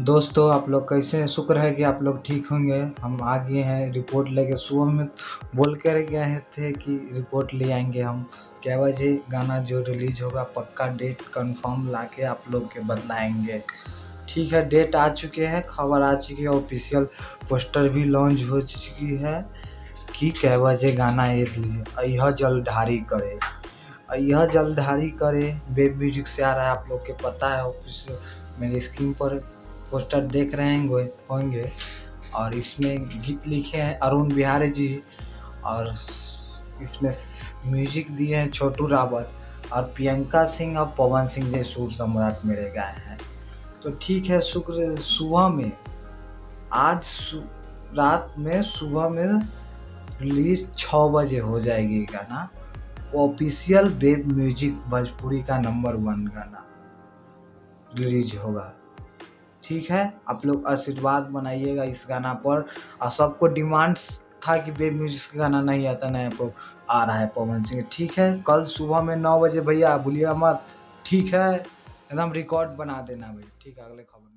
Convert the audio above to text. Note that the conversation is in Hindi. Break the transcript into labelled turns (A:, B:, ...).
A: दोस्तों आप लोग कैसे हैं? शुक्र है कि आप लोग ठीक होंगे। हम आ गए हैं रिपोर्ट लेके। सुबह में बोल कर गए थे कि रिपोर्ट ले आएंगे हम। क्या बजे गाना जो रिलीज होगा पक्का डेट कंफर्म लाके आप लोग के बतलाएंगे। ठीक है, डेट आ चुके हैं, खबर आ चुकी है, ऑफिशियल पोस्टर भी लॉन्च हो चुकी है कि कै बजे गाना यह जलधारी करे। यह जलधारी करे वेब म्यूजिक से आ रहा है, आप लोग के पता है। ऑफिशियल मेरी स्क्रीन पर पोस्टर देख रहे होंगे और इसमें गीत लिखे हैं अरुण बिहारी जी और इसमें म्यूजिक दिए हैं छोटू रावत और प्रियंका सिंह और पवन सिंह ने सुर सम्राट मेरे गाए हैं। तो ठीक है, शुक्र सुबह में रात में सुबह में रिलीज 6 बजे हो जाएगी गाना। ऑफिशियल वेब म्यूजिक भोजपुरी का नंबर 1 गाना रिलीज होगा। ठीक है, आप लोग आशीर्वाद बनाइएगा इस गाना पर। और सबको डिमांड्स था कि वेब म्यूजिक का गाना नहीं आता, नया आ रहा है पवन सिंह। ठीक है, कल सुबह में 9 बजे भैया भूलिएगा मत। ठीक है, एकदम रिकॉर्ड बना देना भाई। ठीक है, अगले खबर।